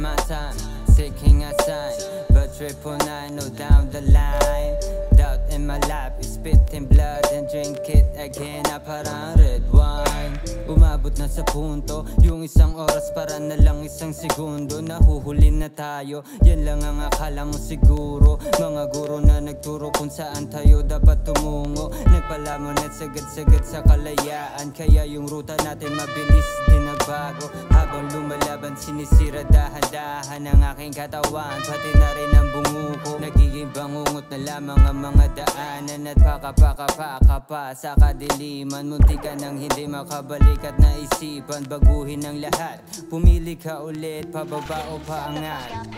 my time, seeking a sign, but 999 no down the line. Doubt in my life is spitting blood and drink it again na parang red wine. Umabot na sa punto, yung isang oras para na lang isang segundo. Nahuhuli na tayo, yan lang ang akala mo siguro. Mga guro na nagturo kung saan tayo dapat tumungo. Nagpalamon at sagad-sagad sa kalayaan, kaya yung ruta natin mabilis din nagbago. Habang lumalaban sinisira dahan-dahan ang aking katawan, pati na rin ang bungo ko. Nagiging bangungot na lamang ang mga daanan at pakapakapaka pa sa kadiliman. Munti ka nang hindi makabalik at naisipan baguhin ang lahat. Pumili ka ulit, pababa o paangat.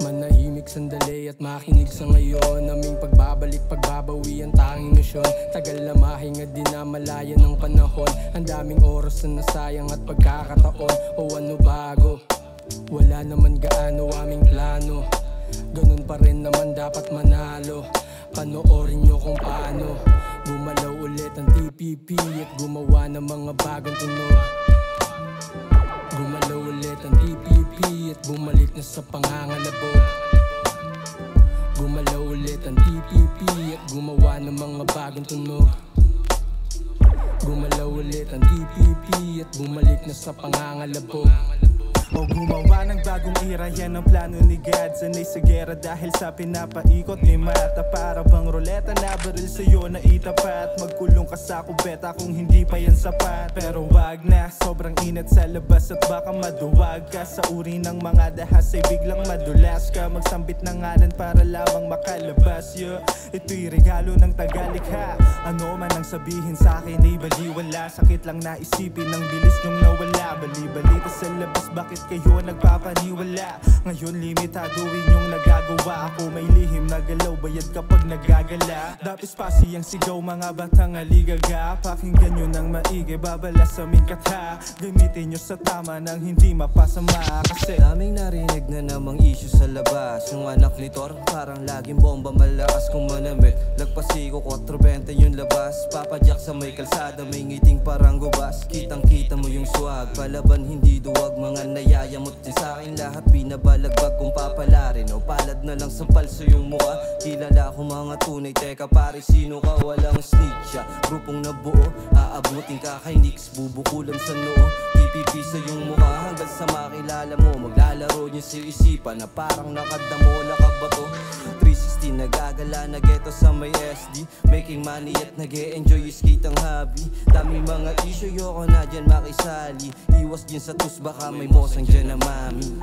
Manahimik sandali at makinig sa ngayon. Aming pagbabalik, pagbabawi ang tanging misyon. Tagal na mahinga din na malaya ng panahon. Ang daming oras na nasayang at pagkakataon. O ano bago? Wala naman gaano aming plano. Ganun pa rin naman dapat manalo. Panoorin nyo kung paano gumalaw ulit ang TPP at gumawa ng mga bagong tunog. Gumalaw ulit ang TPP at bumalik na sa pangangalabog. Gumalaw ulit ang TPP at gumawa ng mga bagong tunog. Gumalaw ulit ang TPP at bumalik na sa pangangalabog. O gumawa ng bagong era, yan ang plano ni God. Sanay sa gera dahil sa pinapaikot ni Mata. Para bang roleta na baril sa'yo na itapat. Magkulong ka sa kubeta kung hindi pa yan sapat. Pero wag na, sobrang init sa labas at baka maduwag ka. Sa uri ng mga dahas ay biglang madulas ka. Magsambit ng ngalan para lamang makalabas. Ito'y regalo ng tagalikha. Ano man ang sabihin sa akin ay baliwala. Sakit lang na isipin ng bilis nyong nawala. Bali-balita sa labas, bakit kayo nagpapaniwala? Ngayon limitaduin yung nagagawa. Ako may lihim na galaw, bayad kapag nagagala. Dapis pasi ang sigaw, mga batang aligaga. Pakinggan nyo ng maigi, babala sa aming katha. Gamitin nyo sa tama nang hindi mapasama. Kasi daming narinig na namang issue sa labas. Yung anak ni Thor parang laging bomba, malakas kung manamit. Lagpasiko 420 yung labas. Papadyak sa may kalsada, may ngiting parang gubas. Kitang kita mo yung swag, palaban hindi duwag. Mga nayayamot din sa'kin lahat, binabalagbag kung papalarin. O palad na lang sa palso yung mukha. Kilala ko mga tunay, teka pare sino ka? Walang snitch ya, grupong nabuo. Aabutin ka kay Nix, bubukulan sa noo. TPP sa yung mukha hanggang sa makilala mo. Maglalaro niyo sa isipan na parang nakadamo, nakabato. 360 nagagala, nageto sa may SD. Making money at nag-e-enjoy is kitang hobby. Daming mga issue, yoko na dyan makisali. Iwas din sa tus, baka may mosang dyan na mami.